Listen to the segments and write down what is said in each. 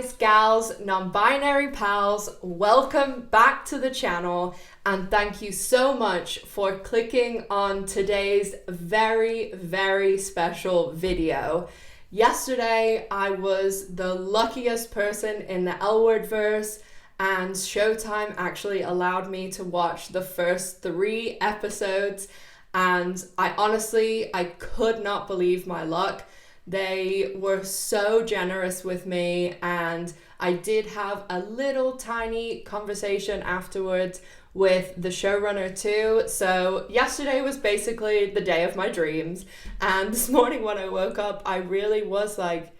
guys, gals, non-binary pals, welcome back to the channel and thank you so much for clicking on today's very, very special video. Yesterday, I was the luckiest person in the L-Word verse and Showtime actually allowed me to watch the first 3 episodes and I could not believe my luck. They were so generous with me and I did have a little tiny conversation afterwards with the showrunner too. So yesterday was basically the day of my dreams, and this morning when I woke up I really was like,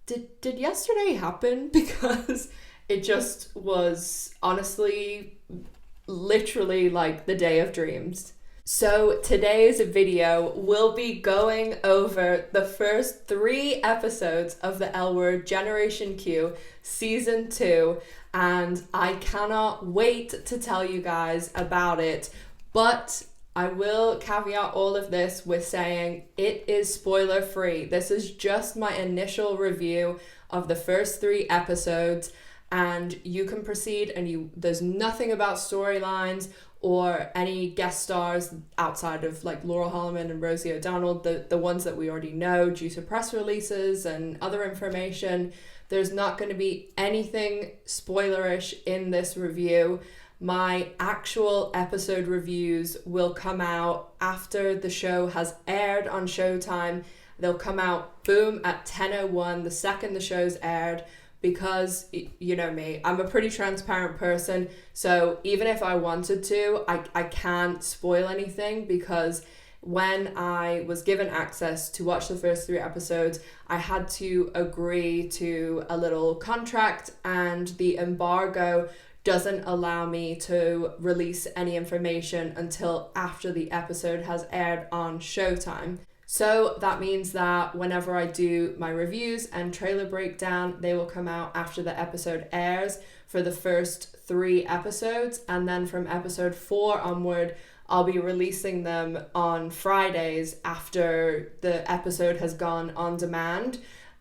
did yesterday happen? Because it just was honestly literally like the day of dreams. So today's video will be going over the first 3 episodes of the L-Word Generation Q Season 2, and I cannot wait to tell you guys about it, but I will caveat all of this with saying it is spoiler free. This is just my initial review of the first 3 episodes, and you can proceed and there's nothing about storylines or any guest stars outside of like Laurel Holloman and Rosie O'Donnell, the ones that we already know due to press releases and other information. There's not going to be anything spoilerish in this review. My actual episode reviews will come out after the show has aired on Showtime. They'll come out boom at 10:01 the second the show's aired, because you know me, I'm a pretty transparent person, so even if I wanted to, I can't spoil anything, because when I was given access to watch the first 3 episodes, I had to agree to a little contract, and the embargo doesn't allow me to release any information until after the episode has aired on Showtime. So that means that whenever I do my reviews and trailer breakdown, they will come out after the episode airs for the first 3 episodes. And then from episode 4 onward, I'll be releasing them on Fridays after the episode has gone on demand.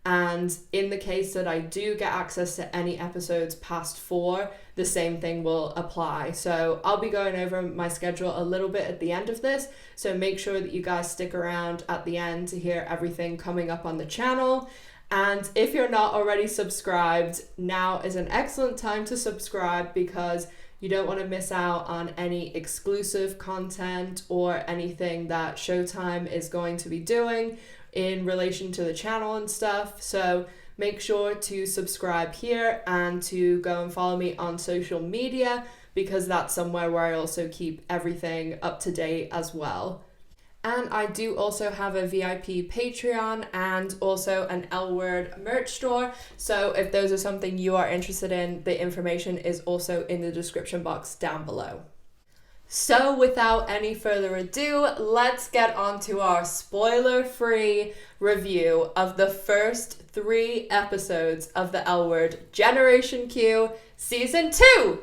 And in the case that I do get access to any episodes past 4, the same thing will apply. So I'll be going over my schedule a little bit at the end of this, so make sure that you guys stick around at the end to hear everything coming up on the channel. And if you're not already subscribed, now is an excellent time to subscribe, because you don't want to miss out on any exclusive content or anything that Showtime is going to be doing in relation to the channel and stuff. So make sure to subscribe here and to go and follow me on social media, because that's somewhere where I also keep everything up to date as well. And I do also have a VIP Patreon and also an L-Word merch store. So if those are something you are interested in, the information is also in the description box down below. So without any further ado, let's get on to our spoiler-free review of the first 3 episodes of the L-Word Generation Q Season 2!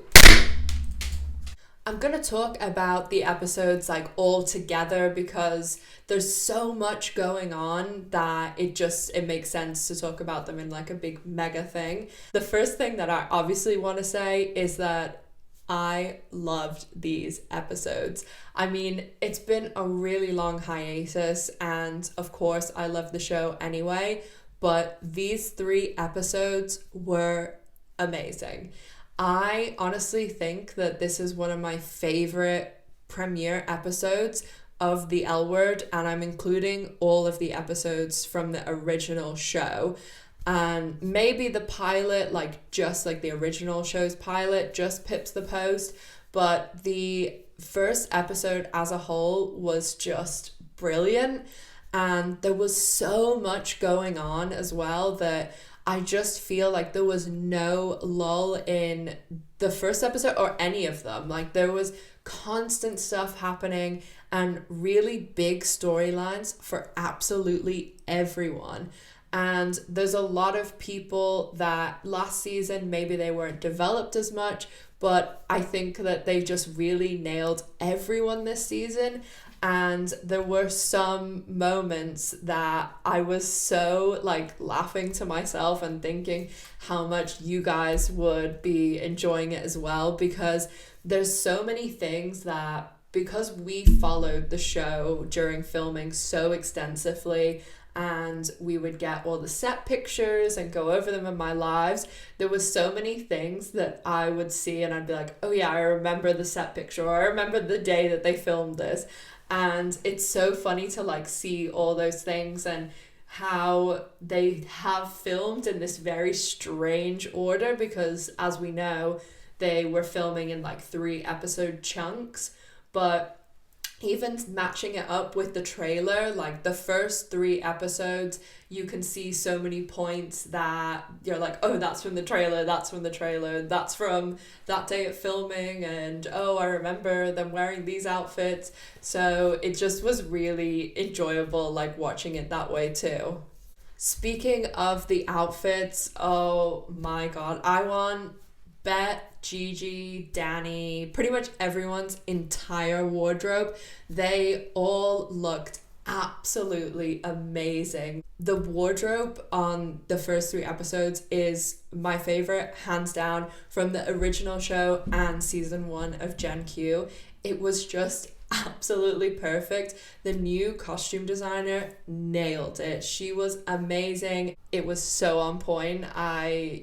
I'm gonna talk about the episodes like all together, because there's so much going on that it makes sense to talk about them in like a big mega thing. The first thing that I obviously want to say is that I loved these episodes. I mean, it's been a really long hiatus, and of course I love the show anyway, but these 3 episodes were amazing. I honestly think that this is one of my favorite premiere episodes of the L-Word, and I'm including all of the episodes from the original show. And maybe the pilot, just like the original show's pilot, just pips the post, but the first episode as a whole was just brilliant, and there was so much going on as well that I just feel like there was no lull in the first episode or any of them. Like, there was constant stuff happening and really big storylines for absolutely everyone. And there's a lot of people that last season maybe they weren't developed as much, but I think that they just really nailed everyone this season. And there were some moments that I was so like laughing to myself and thinking how much you guys would be enjoying it as well, because there's so many things that, because we followed the show during filming so extensively and we would get all the set pictures and go over them in my lives, there was so many things that I would see and I'd be like, oh yeah, I remember the set picture, or I remember the day that they filmed this. And it's so funny to like see all those things and how they have filmed in this very strange order, because as we know, they were filming in like 3-episode chunks. But even matching it up with the trailer, like the first 3 episodes, you can see so many points that you're like, oh, that's from the trailer, that's from that day of filming, and oh, I remember them wearing these outfits. So it just was really enjoyable, like watching it that way too. Speaking of the outfits, oh my god, I want Bet, Gigi, Danny, pretty much everyone's entire wardrobe. They all looked absolutely amazing. The wardrobe on the first 3 episodes is my favorite, hands down, from the original show and season 1 of Gen Q. It was just absolutely perfect. The new costume designer nailed it. She was amazing. It was so on point.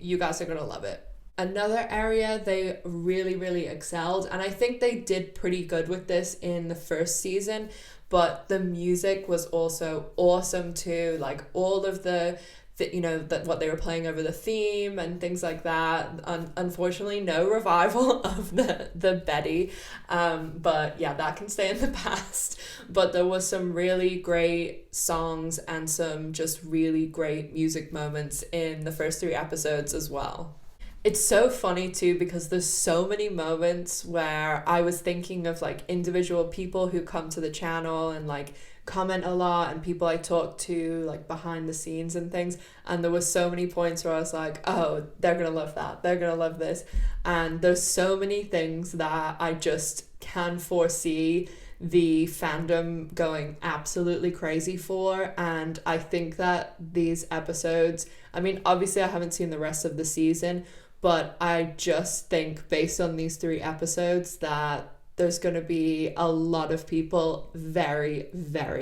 You guys are gonna love it. Another area they really excelled, and I think they did pretty good with this in the first season, but the music was also awesome too. Like all of the that what they were playing over the theme and things like that. Unfortunately, no revival of the Betty, but yeah, that can stay in the past. But there was some really great songs and some just really great music moments in the first 3 episodes as well. It's so funny too, because there's so many moments where I was thinking of like individual people who come to the channel and like comment a lot, and people I talk to like behind the scenes and things, and there was so many points where I was like, oh, they're gonna love that, they're gonna love this. And there's so many things that I just can foresee the fandom going absolutely crazy for. And I think that these episodes, I mean, obviously I haven't seen the rest of the season, but I just think based on these 3 episodes that there's going to be a lot of people very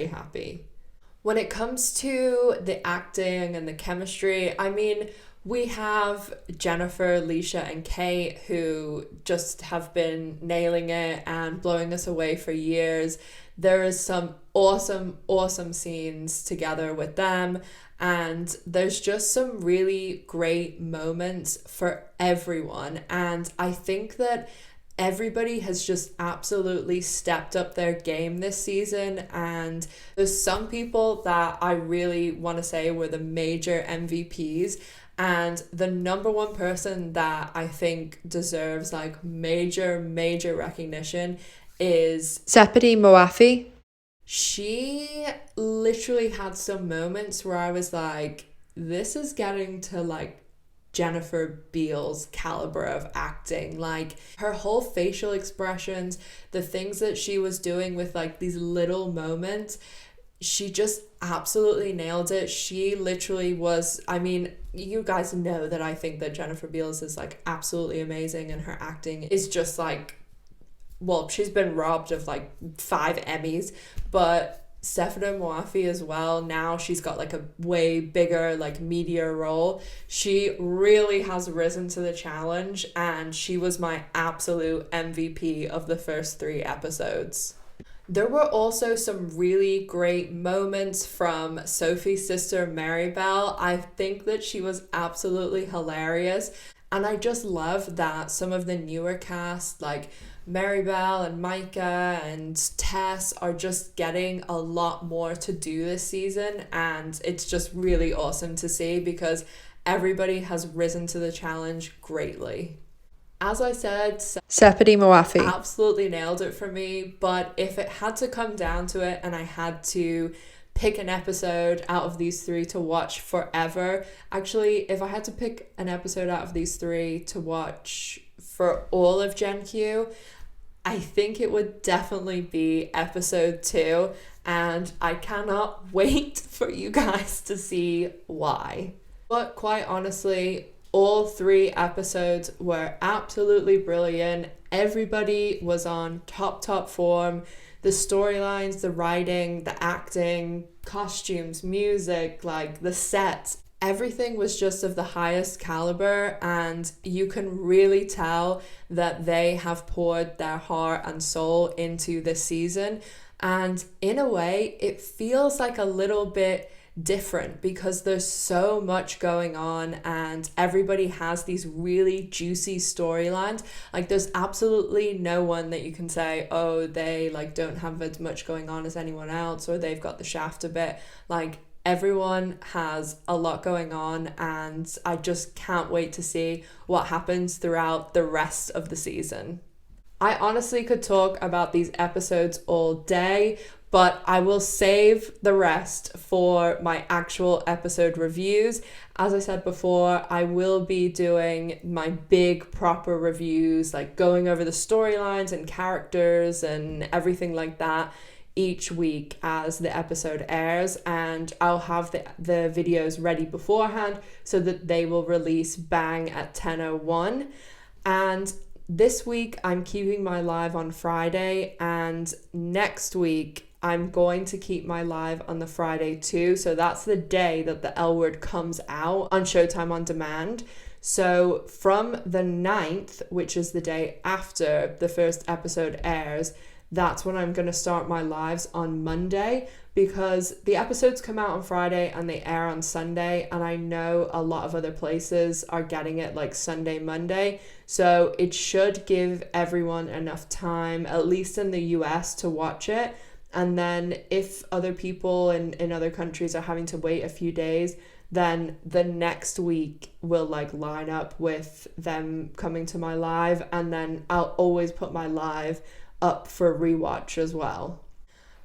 happy. When it comes to the acting and the chemistry, I mean, we have Jennifer, Alicia, and Kate, who just have been nailing it and blowing us away for years. There is some awesome scenes together with them, and there's just some really great moments for everyone. And I think that everybody has just absolutely stepped up their game this season, and there's some people that I really want to say were the major MVPs. And the number one person that I think deserves like major recognition is Sepideh Moafi. She literally had some moments where I was like, this is getting to like Jennifer Beals caliber of acting. Like her whole facial expressions, the things that she was doing with like these little moments, she just absolutely nailed it. She literally was, I mean, you guys know that I think that Jennifer Beals is like absolutely amazing, and her acting is just like, well, she's been robbed of like 5 Emmys, but Sepideh Moafi as well, now she's got like a way bigger like media role. She really has risen to the challenge, and she was my absolute MVP of the first 3 episodes. There were also some really great moments from Sophie's sister Maribel. I think that she was absolutely hilarious, and I just love that some of the newer cast like Maribel and Micah and Tess are just getting a lot more to do this season, and it's just really awesome to see because everybody has risen to the challenge greatly. As I said, Sepideh Moafi absolutely nailed it for me, but if it had to come down to it and I had to pick an episode out of these 3 to watch forever, actually, if I had to pick an episode out of these 3 to watch for all of Gen Q, I think it would definitely be episode 2, and I cannot wait for you guys to see why. But quite honestly, all 3 episodes were absolutely brilliant. Everybody was on top form. The storylines, the writing, the acting, costumes, music, like the sets, everything was just of the highest caliber, and you can really tell that they have poured their heart and soul into this season. And in a way, it feels like a little bit different because there's so much going on and everybody has these really juicy storylines. Like there's absolutely no one that you can say, oh, they like don't have as much going on as anyone else, or they've got the shaft a bit. Like everyone has a lot going on, and I just can't wait to see what happens throughout the rest of the season. I honestly could talk about these episodes all day, but I will save the rest for my actual episode reviews. As I said before, I will be doing my big proper reviews, like going over the storylines and characters and everything like that each week as the episode airs, and I'll have the videos ready beforehand so that they will release bang at 10:01. And this week I'm keeping my live on Friday, and next week I'm going to keep my live on the Friday too. So that's the day that the L Word comes out on Showtime On Demand. So from the 9th, which is the day after the first episode airs, that's when I'm going to start my lives on Monday, because the episodes come out on Friday and they air on Sunday, and I know a lot of other places are getting it like Sunday, Monday. So it should give everyone enough time, at least in the US, to watch it. And then if other people in other countries are having to wait a few days, then the next week will like line up with them coming to my live, and then I'll always put my live up for rewatch as well.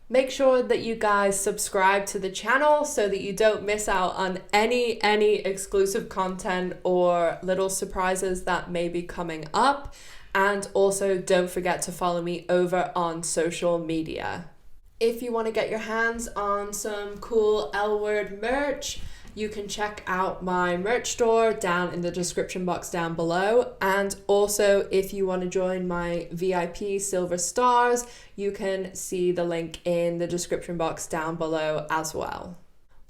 Make sure that you guys subscribe to the channel so that you don't miss out on any exclusive content or little surprises that may be coming up. And also don't forget to follow me over on social media. If you want to get your hands on some cool L Word merch, you can check out my merch store down in the description box down below. And also, if you want to join my VIP Silver Stars, you can see the link in the description box down below as well.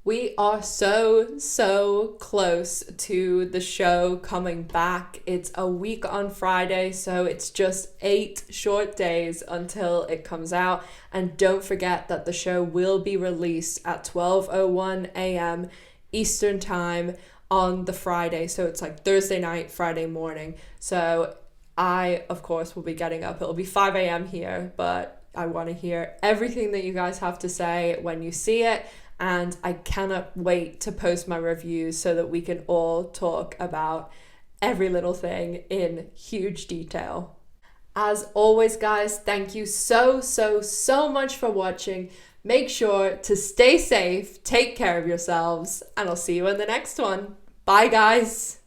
We are so close to the show coming back. It's a week on Friday, so it's just 8 short days until it comes out. And don't forget that the show will be released at 12:01 a.m. Eastern time on the Friday. So it's like Thursday night, Friday morning. So I, of course, will be getting up. It'll be 5 a.m. here, but I want to hear everything that you guys have to say when you see it. And I cannot wait to post my reviews so that we can all talk about every little thing in huge detail. As always, guys, thank you so much for watching. Make sure to stay safe, take care of yourselves, and I'll see you in the next one. Bye, guys.